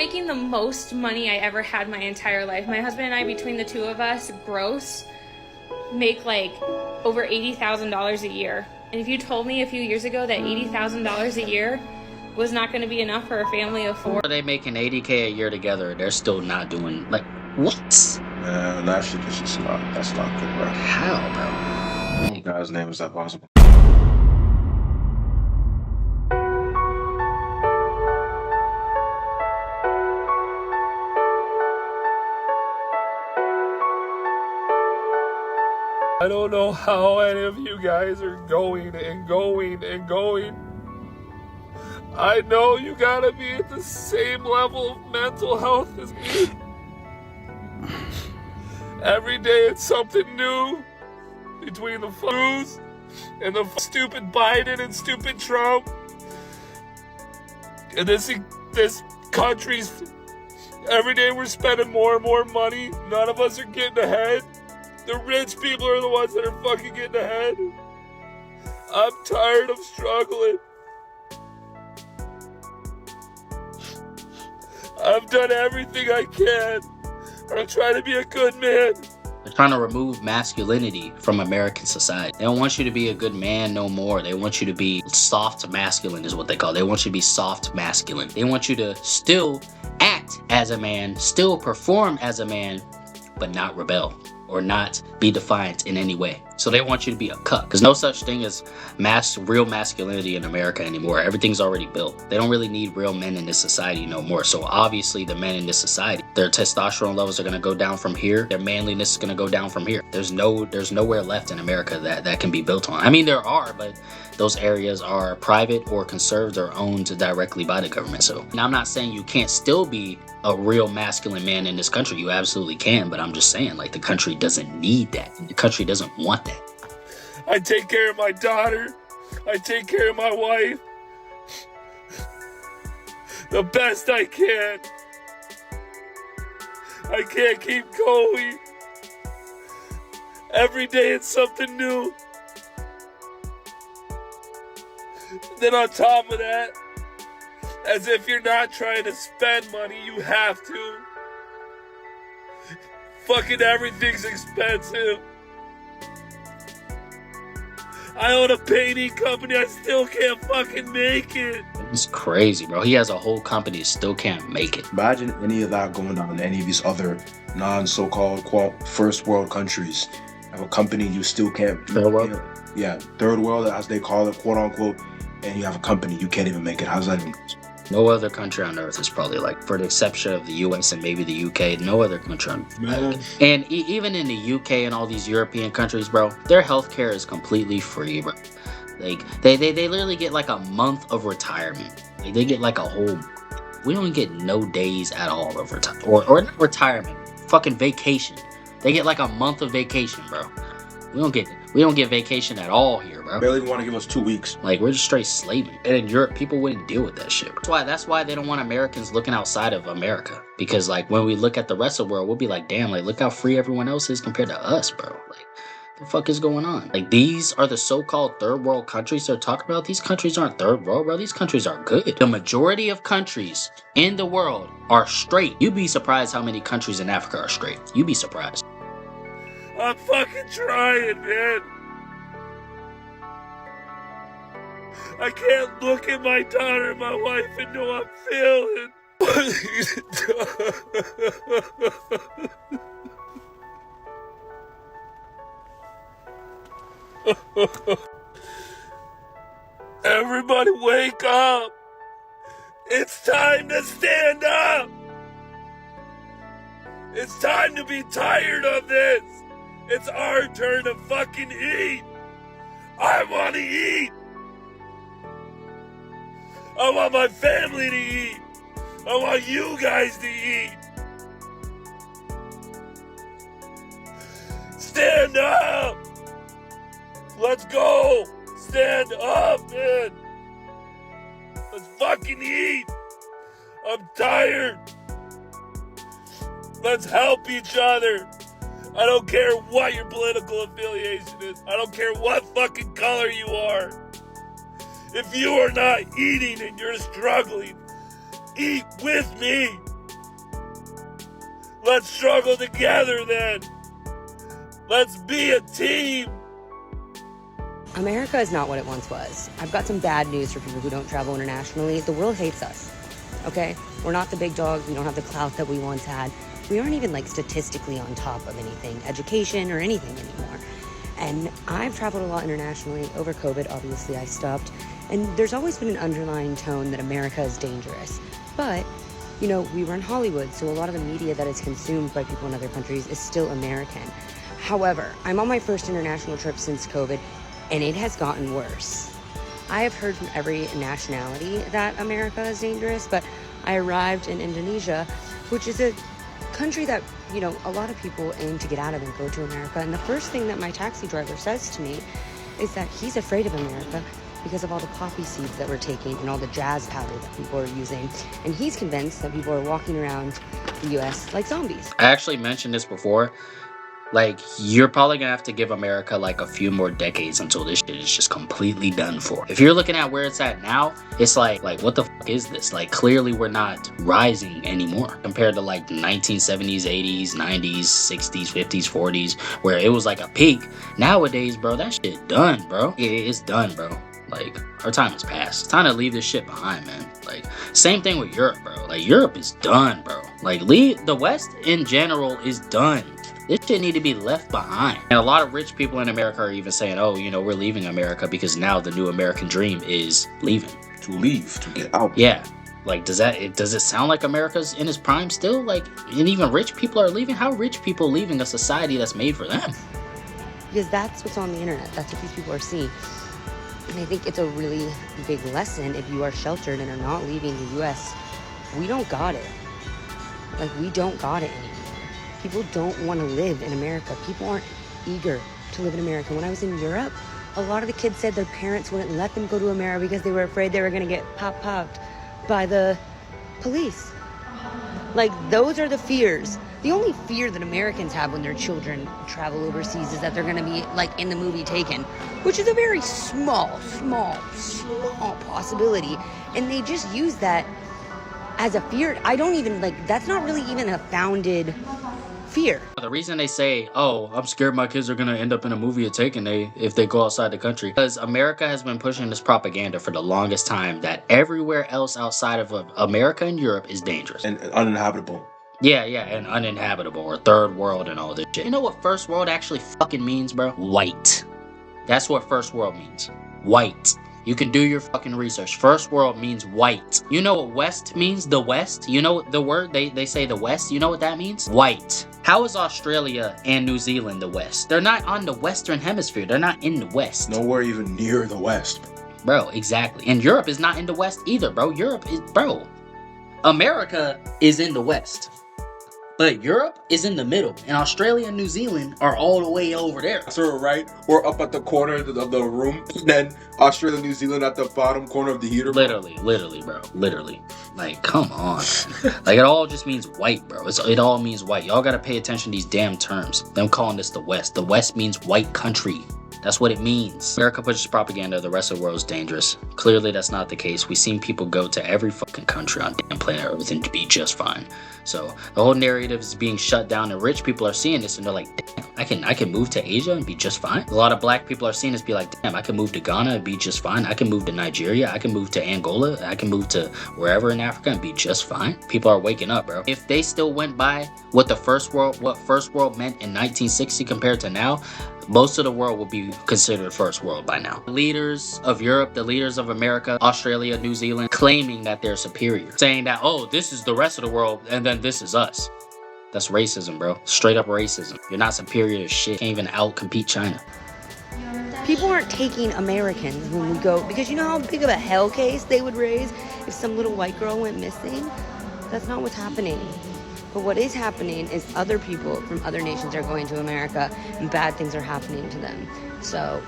making the most money I ever had my entire life. My husband and I, between the two of us, gross, make like over $80,000 a year. And if you told me a few years ago that $80,000 a year was not going to be enough for a family of four. Are they making $80K a year together? They're still not doing, like, what? Man, that shit is just not, that's not good, bro. How, bro? What guy's name is that possible? I don't know how any of you guys are going and going and going. I know you gotta be at the same level of mental health as me. Every day it's something new between the news and the stupid Biden and stupid Trump. And this country's, every day we're spending more and more money. None of us are getting ahead. The rich people are the ones that are fucking getting ahead. I'm tired of struggling. I've done everything I can. I'm trying to be a good man. They're trying to remove masculinity from American society. They don't want you to be a good man no more. They want you to be soft masculine is what they call it. They want you to be soft masculine. They want you to still act as a man, still perform as a man, but not rebel or not be defiant in any way. So they want you to be a cuck. There's no such thing as real masculinity in America anymore. Everything's already built. They don't really need real men in this society no more. So obviously the men in this society, their testosterone levels are gonna go down from here. Their manliness is gonna go down from here. There's nowhere left in America that can be built on. I mean, there are, but those areas are private or conserved or owned directly by the government. So now I'm not saying you can't still be a real masculine man in this country. You absolutely can, but I'm just saying, like, the country doesn't need that. The country doesn't want that. I take care of my daughter. I take care of my wife the best I can. I can't keep going. Every day it's something new. Then on top of that, as if you're not trying to spend money, you have to. Fucking everything's expensive. I own a painting company, I still can't fucking make it. It's crazy, bro. He has a whole company, still can't make it. Imagine any of that going on in any of these other non-so-called first world countries. Have a company you still can't. Third world? Yeah, third world as they call it, quote unquote. And you have a company, you can't even make it. How's that even? No other country on earth is probably like, for the exception of the US and maybe the UK, no other country on earth. And even in the UK and all these European countries, bro, their healthcare is completely free, bro. Like, they literally get like a month of retirement. Like, they get like a whole, we don't get no days at all of retirement. Or not retirement, fucking vacation. They get like a month of vacation, bro. We don't get vacation at all here, bro. Barely even want to give us 2 weeks. Like, we're just straight slaving. And in Europe, people wouldn't deal with that shit. That's why they don't want Americans looking outside of America. Because, like, when we look at the rest of the world, we'll be like, damn, like, look how free everyone else is compared to us, bro. Like, the fuck is going on? Like, these are the so-called third world countries they're talking about. These countries aren't third world, bro. These countries are good. The majority of countries in the world are straight. You'd be surprised how many countries in Africa are straight. You'd be surprised. I'm fucking trying, man. I can't look at my daughter and my wife and know I'm failing. Everybody wake up. It's time to stand up. It's time to be tired of this. It's our turn to fucking eat. I want to eat. I want my family to eat. I want you guys to eat. Stand up. Let's go. Stand up, man. Let's fucking eat. I'm tired. Let's help each other. I don't care what your political affiliation is. I don't care what fucking color you are. If you are not eating and you're struggling, eat with me. Let's struggle together then. Let's be a team. America is not what it once was. I've got some bad news for people who don't travel internationally. The world hates us, okay? We're not the big dogs. We don't have the clout that we once had. We aren't even like statistically on top of anything, education or anything anymore. And I've traveled a lot internationally. Over COVID, obviously, I stopped. And there's always been an underlying tone that America is dangerous. But, you know, we run Hollywood, so a lot of the media that is consumed by people in other countries is still American. However, I'm on my first international trip since COVID, and it has gotten worse. I have heard from every nationality that America is dangerous, but I arrived in Indonesia, which is a country that, you know, a lot of people aim to get out of and go to America. And the first thing that my taxi driver says to me is that he's afraid of America because of all the poppy seeds that we're taking and all the jazz powder that people are using. And he's convinced that people are walking around the US like zombies. I actually mentioned this before. Like, you're probably gonna have to give America like a few more decades until this shit is just completely done for. If you're looking at where it's at now, it's like what the fuck is this? Like, clearly we're not rising anymore compared to like the 1970s, 80s, 90s, 60s, 50s, 40s, where it was like a peak. Nowadays, bro, that shit done, bro. It's done, bro. Like, our time is past. It's time to leave this shit behind, man. Like, same thing with Europe, bro. Like, Europe is done, bro. Like, the West in general is done. This shit need to be left behind. And a lot of rich people in America are even saying, oh, you know, we're leaving America because now the new American dream is leaving. To leave, to get out. Yeah. Like, does it sound like America's in its prime still? Like, and even rich people are leaving? How are rich people leaving a society that's made for them? Because that's what's on the internet. That's what these people are seeing. And I think it's a really big lesson if you are sheltered and are not leaving the US. We don't got it. Like, we don't got it anymore. People don't want to live in America. People aren't eager to live in America. When I was in Europe, a lot of the kids said their parents wouldn't let them go to America because they were afraid they were going to get popped by the police. Like, those are the fears. The only fear that Americans have when their children travel overseas is that they're going to be, like in the movie Taken, which is a very small possibility. And they just use that as a fear. I don't even, like, that's not really even a founded fear. The reason they say, oh, I'm scared my kids are going to end up in a movie of Taken if they go outside the country, because America has been pushing this propaganda for the longest time that everywhere else outside of America and Europe is dangerous. And uninhabitable. Yeah, and uninhabitable, or third world and all this shit. You know what first world actually fucking means, bro? White. That's what first world means. White. You can do your fucking research. First world means white. You know what West means? The West? You know the word? They say the West. You know what that means? White. How is Australia and New Zealand the West? They're not on the Western Hemisphere. They're not in the West. Nowhere even near the West. Bro, exactly. And Europe is not in the West either, bro. America is in the West. But Europe is in the middle, and Australia and New Zealand are all the way over there. So right, we're up at the corner of the room, and then Australia, New Zealand at the bottom corner of the heater. Literally, bro. Literally. Like, come on. Like, it all just means white, bro. It all means white. Y'all gotta pay attention to these damn terms. Them calling this the West. The West means white country. That's what it means. America pushes propaganda, the rest of the world is dangerous. Clearly, that's not the case. We've seen people go to every fucking country on damn planet Earth and be just fine. So the whole narrative is being shut down, and rich people are seeing this and they're like, damn, I can move to Asia and be just fine. A lot of black people are seeing this, be like, damn, I can move to Ghana and be just fine. I can move to Nigeria. I can move to Angola. I can move to wherever in Africa and be just fine. People are waking up, bro. If they still went by what first world meant in 1960 compared to now, most of the world will be considered first world by now. The leaders of Europe, the leaders of America, Australia, New Zealand, claiming that they're superior. Saying that, oh, this is the rest of the world and then this is us. That's racism, bro. Straight up racism. You're not superior to shit. Can't even out-compete China. People aren't taking Americans when we go, because you know how big of a hell case they would raise if some little white girl went missing? That's not what's happening. But what is happening is other people from other nations are going to America and bad things are happening to them. So,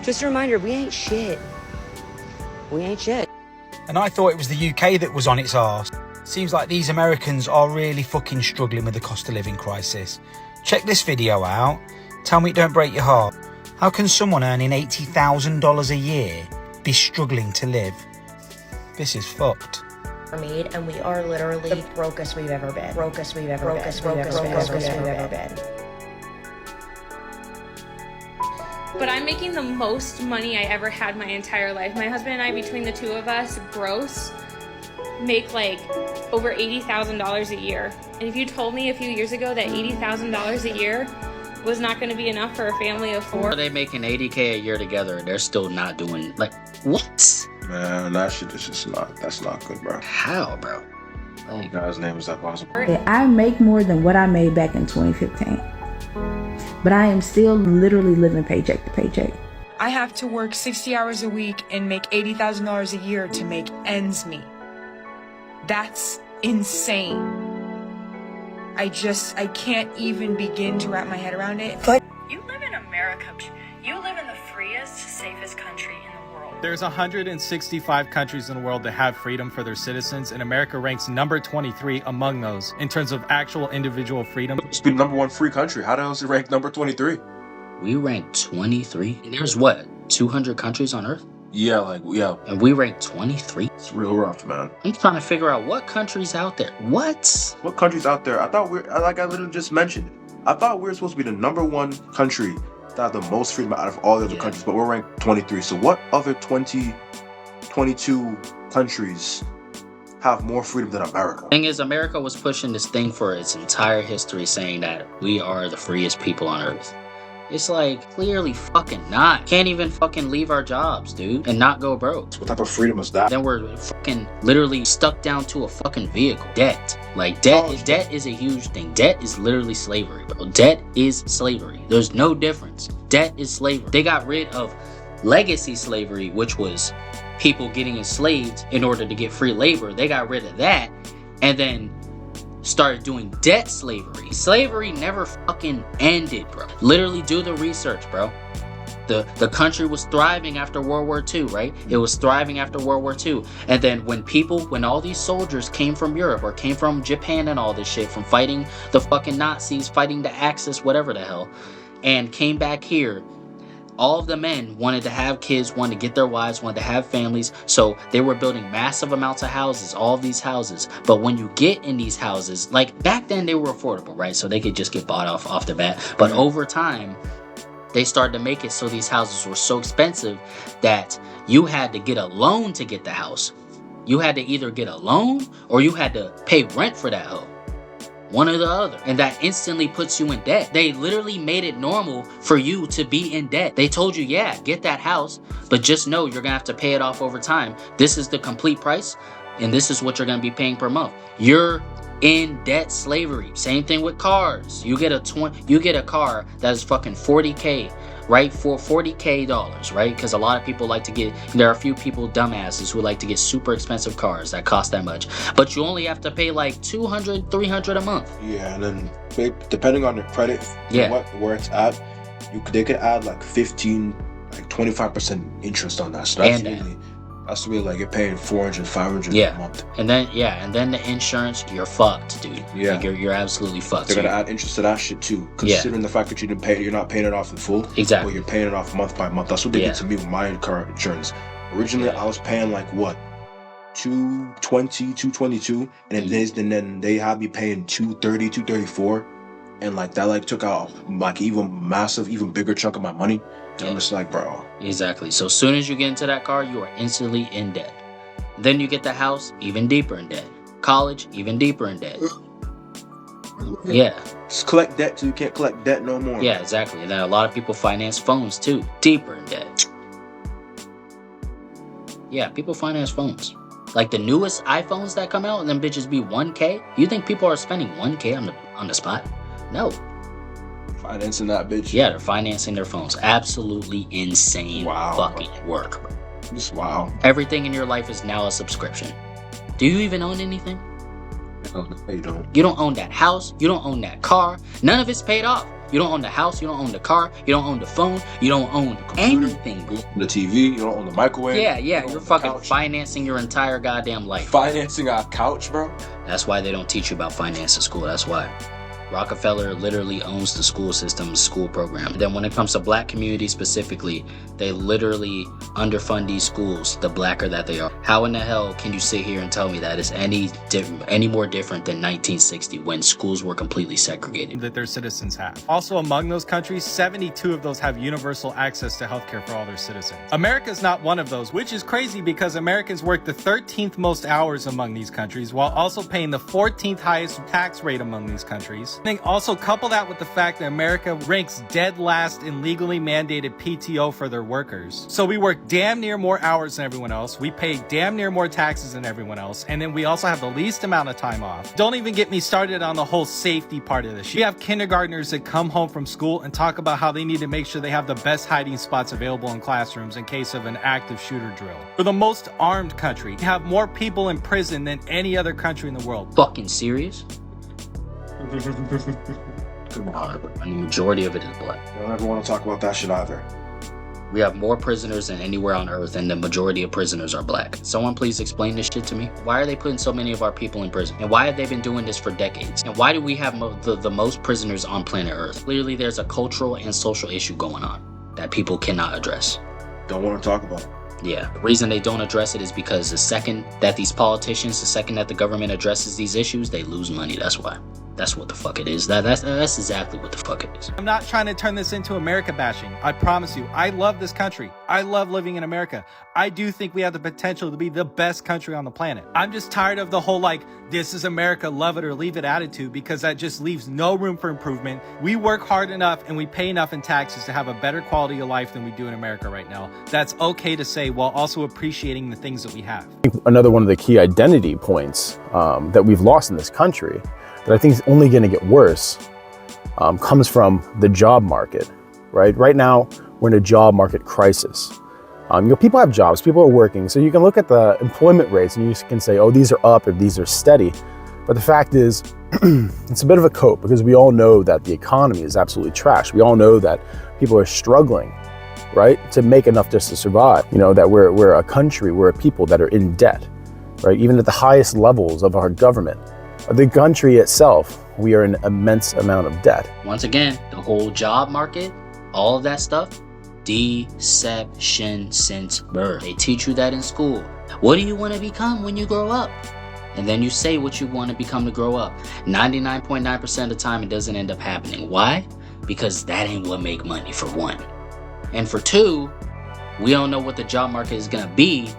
just a reminder, we ain't shit. We ain't shit. And I thought it was the UK that was on its arse. Seems like these Americans are really fucking struggling with the cost of living crisis. Check this video out. Tell me it don't break your heart. How can someone earning $80,000 a year be struggling to live? This is fucked. made, and we are literally the brokest we've ever been. Brokest we've ever been. But I'm making the most money I ever had my entire life. My husband and I, between the two of us, gross, make like over $80,000 a year. And if you told me a few years ago that $80,000 a year was not going to be enough for a family of four. Are they making $80K a year together and they're still not doing, like, what? Man, that shit is just that's not good, bro. How, bro? Like, Guy's name is that possible? I make more than what I made back in 2015. But I am still literally living paycheck to paycheck. I have to work 60 hours a week and make $80,000 a year to make ends meet. That's insane. I can't even begin to wrap my head around it. But you live in America. You live in the freest, safest country in the world. There's 165 countries in the world that have freedom for their citizens, and America ranks number 23 among those in terms of actual individual freedom. It's been number one free country. How the hell is it ranked number 23? we rank 23. And there's what, 200 countries on Earth? Yeah, And we rank 23? It's real rough, man. I'm trying to figure out what countries out there. What? What countries out there? I thought like I literally just mentioned, I thought we were supposed to be the number one country that have the most freedom out of all the other countries, but we're ranked 23. So what other 22 countries have more freedom than America? Thing is, America was pushing this thing for its entire history, saying that we are the freest people on Earth. It's like, clearly fucking not. Can't even fucking leave our jobs, dude, and not go broke. What type of freedom is that? Then we're fucking literally stuck down to a fucking vehicle. Debt. Like, debt is a huge thing. Debt is literally slavery, bro. Debt is slavery. There's no difference. Debt is slavery. They got rid of legacy slavery, which was people getting enslaved in order to get free labor. They got rid of that and then started doing debt slavery. Slavery never fucking ended, bro. Literally do the research, bro. The country was thriving after World War II, right? It was thriving after World War II. And then when all these soldiers came from Europe or came from Japan and all this shit, from fighting the fucking Nazis, fighting the Axis, whatever the hell, and came back here, all of the men wanted to have kids, wanted to get their wives, wanted to have families. So they were building massive amounts of houses, all of these houses. But when you get in these houses, like back then they were affordable, right? So they could just get bought off the bat. But over time, they started to make it so these houses were so expensive that you had to get a loan to get the house. You had to either get a loan or you had to pay rent for that home. One or the other. And that instantly puts you in debt. They literally made it normal for you to be in debt. They told you, yeah, get that house, but just know you're gonna have to pay it off over time. This is the complete price, and this is what you're gonna be paying per month. You're in debt slavery. Same thing with cars. You get a car that is fucking $40K, right? For $40K, right? Because a lot of people like to there are a few people, dumbasses, who like to get super expensive cars that cost that much. But you only have to pay like $200, $300 a month. Yeah, and then depending on the credit, where it's at, they could add like 25% interest on that. So that's really like you're paying $400, $500 a month. And then the insurance, you're fucked, dude. Yeah. Like you're absolutely fucked. They're gonna add interest to that shit too, considering the fact that you're not paying it off in full. Exactly. But you're paying it off month by month. That's what they did to me with my car insurance. Originally, I was paying like what, $220, $222, and then they had me paying $230, $234, and like that like took out like even bigger chunk of my money. I'm just like, bro. Exactly. So as soon as you get into that car, you are instantly in debt. Then you get the house, even deeper in debt. College, even deeper in debt. Yeah. Just collect debt till you can't collect debt no more. Yeah, exactly. And then a lot of people finance phones too, deeper in debt. Yeah, people finance phones. Like the newest iPhones that come out and them bitches be 1K. You think people are spending 1K on the spot? No. Financing that bitch. Yeah, they're financing their phones. Absolutely insane fucking work. Just wow. Everything in your life is now a subscription. Do you even own anything? No, you don't. You don't own that house. You don't own that car. None of it's paid off. You don't own the house. You don't own the car. You don't own the phone. You don't own anything. The TV. You don't own the microwave. Yeah. You're fucking financing your entire goddamn life. Financing our couch, bro. That's why they don't teach you about finance at school. That's why. Rockefeller literally owns the school system, school program. And then when it comes to black communities specifically, they literally underfund these schools the blacker that they are. How in the hell can you sit here and tell me that it's any more different than 1960 when schools were completely segregated? That their citizens have. Also among those countries, 72 of those have universal access to healthcare for all their citizens. America's not one of those, which is crazy because Americans work the 13th most hours among these countries while also paying the 14th highest tax rate among these countries. Then also couple that with the fact that America ranks dead last in legally mandated PTO for their workers. So we work damn near more hours than everyone else. We pay damn near more taxes than everyone else. And then we also have the least amount of time off. Don't even get me started on the whole safety part of this. We have kindergartners that come home from school and talk about how they need to make sure they have the best hiding spots available in classrooms in case of an active shooter drill. We're the most armed country. We have more people in prison than any other country in the world. Fucking serious? Come on, and the majority of it is black. I don't ever want to talk about that shit either. We have more prisoners than anywhere on earth, and the majority of prisoners are black. Someone please explain this shit to me. Why are they putting so many of our people in prison? And why have they been doing this for decades? And why do we have the most prisoners on planet Earth? Clearly, there's a cultural and social issue going on that people cannot address. Don't want to talk about it. Yeah, the reason they don't address it is because the second that these politicians, the second that the government addresses these issues, they lose money. That's why. That's what the fuck it is. That's exactly what the fuck it is. I'm not trying to turn this into America bashing. I promise you, I love this country. I love living in America. I do think we have the potential to be the best country on the planet. I'm just tired of the whole like, this is America, love it or leave it attitude, because that just leaves no room for improvement. We work hard enough and we pay enough in taxes to have a better quality of life than we do in America right now. That's okay to say while also appreciating the things that we have. Another one of the key identity points that we've lost in this country that I think is only going to get worse comes from the job market, right? Right now, we're in a job market crisis. People have jobs, people are working, so you can look at the employment rates and you can say, oh, these are up or these are steady. But the fact is, it's a bit of a cope because we all know that the economy is absolutely trash. We all know that people are struggling, right, to make enough just to survive. You know, that we're a country, we're a people that are in debt, right? Even at the highest levels of our government. The country itself, we are in immense amount of debt. Once again, the whole job market, all of that stuff, deception since birth. They teach you that in school. What do you want to become when you grow up? And then you say what you want to become to grow up. 99.9% of the time, it doesn't end up happening. Why? Because that ain't what make money, for one. And for two, we don't know what the job market is going to be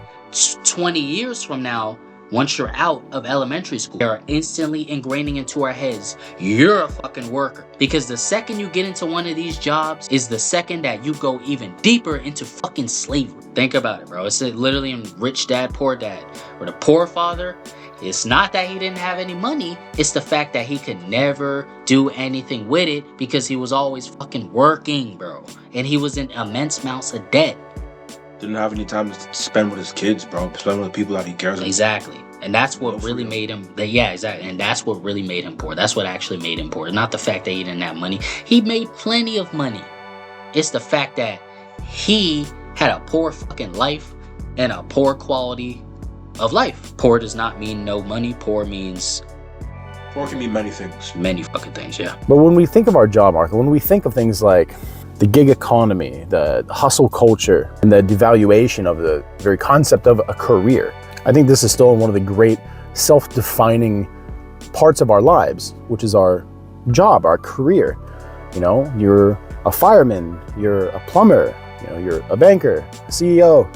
20 years from now. Once you're out of elementary school, they are instantly ingraining into our heads, you're a fucking worker. Because the second you get into one of these jobs is the second that you go even deeper into fucking slavery. Think about it, bro. It's literally in Rich Dad, Poor Dad. Where the poor father, it's not that he didn't have any money, it's the fact that he could never do anything with it because he was always fucking working, bro. And he was in immense amounts of debt. Didn't have any time to spend with his kids, bro. Spend with the people that he cares about. Exactly. And that's what really made him, yeah, exactly. And that's what really made him poor. That's what actually made him poor. Not the fact that he didn't have money. He made plenty of money. It's the fact that he had a poor fucking life and a poor quality of life. Poor does not mean no money. Poor means... Poor can mean many things. Many fucking things, yeah. But when we think of our job market, when we think of things like the gig economy, the hustle culture, and the devaluation of the very concept of a career, I think this is still one of the great self-defining parts of our lives, which is our job, our career. You know, you're a fireman, you're a plumber, you know, you're a banker, a CEO,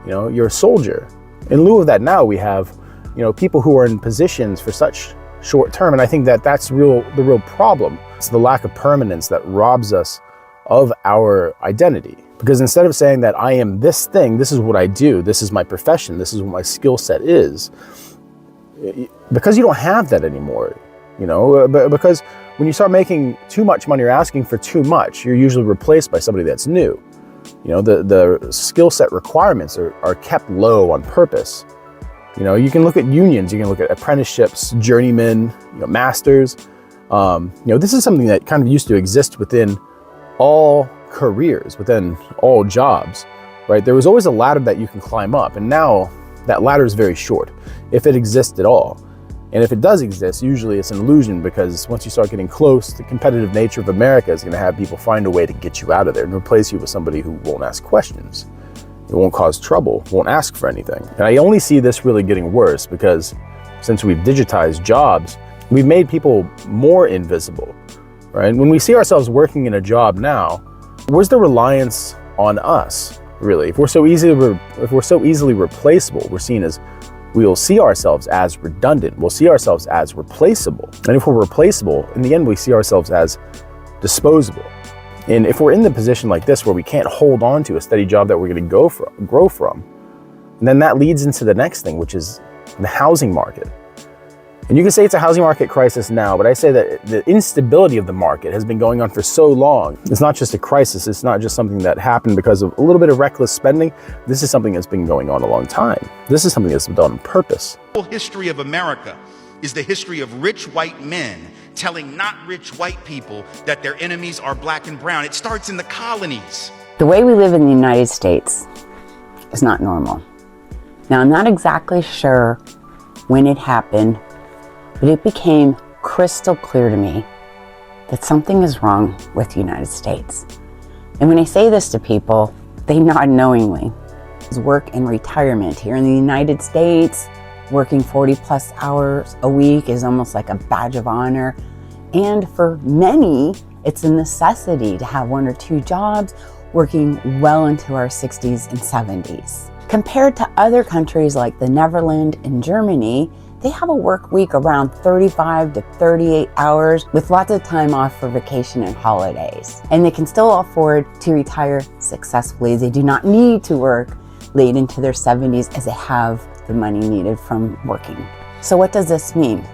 you know, you're a soldier. In lieu of that, now we have, you know, people who are in positions for such short term, and I think that that's the real problem. It's the lack of permanence that robs us of our identity. Because instead of saying that I am this thing, this is what I do, this is my profession, this is what my skill set is, because you don't have that anymore, you know, because when you start making too much money or asking for too much, you're usually replaced by somebody that's new. You know, the skill set requirements are kept low on purpose. You know, you can look at unions, you can look at apprenticeships, journeymen, you know, masters. You know, this is something that kind of used to exist within all careers, within all jobs, right? There was always a ladder that you can climb up, and now that ladder is very short, if it exists at all. And if it does exist, usually it's an illusion, because once you start getting close, the competitive nature of America is going to have people find a way to get you out of there and replace you with somebody who won't ask questions. It won't cause trouble, won't ask for anything. And I only see this really getting worse because since we've digitized jobs, we've made people more invisible, right? When we see ourselves working in a job now, where's the reliance on us, really? If we're so easily replaceable, we'll see ourselves as redundant. We'll see ourselves as replaceable. And if we're replaceable, in the end, we see ourselves as disposable. And if we're in the position like this where we can't hold on to a steady job that we're going to grow from, then that leads into the next thing, which is the housing market. And you can say it's a housing market crisis now, but I say that the instability of the market has been going on for so long. It's not just a crisis. It's not just something that happened because of a little bit of reckless spending. This is something that's been going on a long time. This is something that's been done on purpose. The whole history of America is the history of rich white men telling not rich white people that their enemies are black and brown. It starts in the colonies. The way we live in the United States is not normal. Now, I'm not exactly sure when it happened, but it became crystal clear to me that something is wrong with the United States. And when I say this to people, they nod knowingly. Work and retirement here in the United States, working 40+ hours a week is almost like a badge of honor. And for many, it's a necessity to have 1 or 2 jobs, working well into our 60s and 70s. Compared to other countries like the Netherlands and Germany, they have a work week around 35 to 38 hours with lots of time off for vacation and holidays. And they can still afford to retire successfully. They do not need to work late into their 70s as they have the money needed from working. So what does this mean?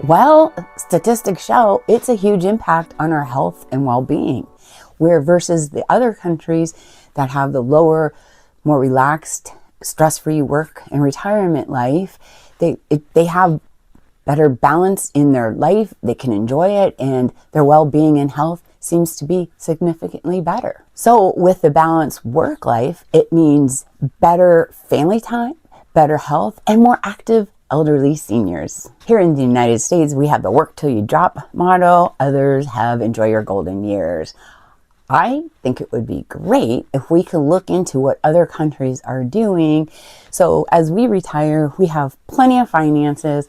Well, statistics show it's a huge impact on our health and well-being, where versus the other countries that have the lower, more relaxed, stress-free work and retirement life, they have better balance in their life, they can enjoy it, and their well-being and health seems to be significantly better. So with the balanced work life, it means better family time, better health, and more active elderly seniors. Here in the United States, we have the work till you drop motto. Others have enjoy your golden years. I think it would be great if we could look into what other countries are doing. So as we retire, we have plenty of finances,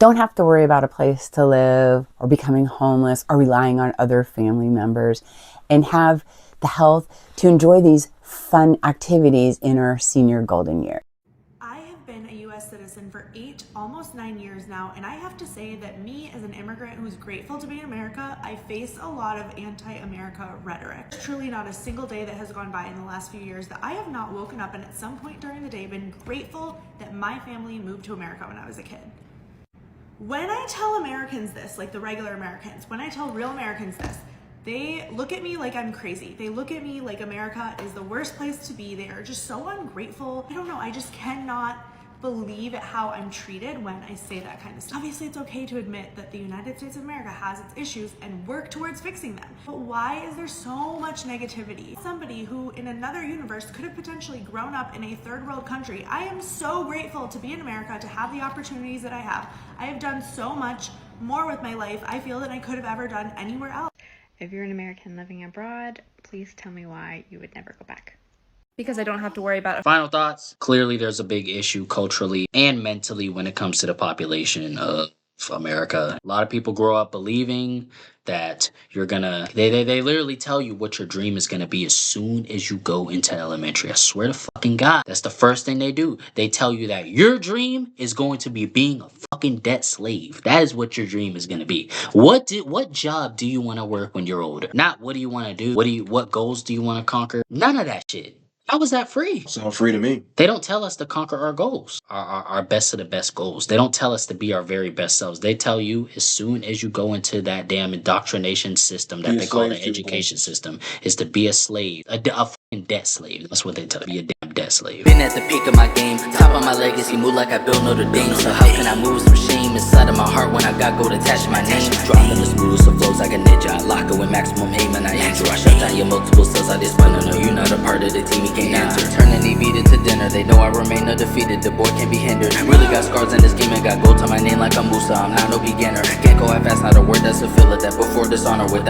don't have to worry about a place to live or becoming homeless or relying on other family members, and have the health to enjoy these fun activities in our senior golden year. Citizen for 8, almost 9 years now, and I have to say that me as an immigrant who's grateful to be in America, I face a lot of anti-America rhetoric. There's truly not a single day that has gone by in the last few years that I have not woken up and at some point during the day been grateful that my family moved to America when I was a kid. When I tell Americans this, like the regular Americans, when I tell real Americans this, they look at me like I'm crazy. They look at me like America is the worst place to be. They are just so ungrateful. I don't know, I just cannot believe at how I'm treated when I say that kind of stuff. Obviously, it's okay to admit that the United States of America has its issues and work towards fixing them. But why is there so much negativity? Somebody who in another universe could have potentially grown up in a third world country. I am so grateful to be in America, to have the opportunities that I have. I have done so much more with my life, I feel, than I could have ever done anywhere else. If you're an American living abroad, please tell me why you would never go back. Because I don't have to worry about it. Final thoughts. Clearly, there's a big issue culturally and mentally when it comes to the population of America. A lot of people grow up believing that you're gonna, they literally tell you what your dream is gonna be as soon as you go into elementary. I swear to fucking God, that's the first thing they do. They tell you that your dream is going to be being a fucking debt slave. That is what your dream is gonna be. What job do you want to work when you're older? Not what do you want to do? What goals do you want to conquer? None of that shit. How was that free? Sounds free to me. They don't tell us to conquer our goals, our best of the best goals. They don't tell us to be our very best selves. They tell you as soon as you go into that damn indoctrination system that they call the education system is to be a slave, a fucking debt slave. That's what they tell you, be a damn debt slave. Been at the peak of my game, top of my legacy, move like I built Notre Dame. So how can I move some shame inside of my heart when I got gold attached to my name? Dropping the smooth, so flows like a ninja. I lock it with maximum aim and I aim. I shut down your multiple cells, I just spun on you, not a part of the team. can enter. Turning Evita to dinner, they know I remain undefeated, the boy can't be hindered. Really got scars in this game and got gold to my name like a Musa, I'm not no beginner. Can't go half fast, not a word that's a filler, that before dishonor without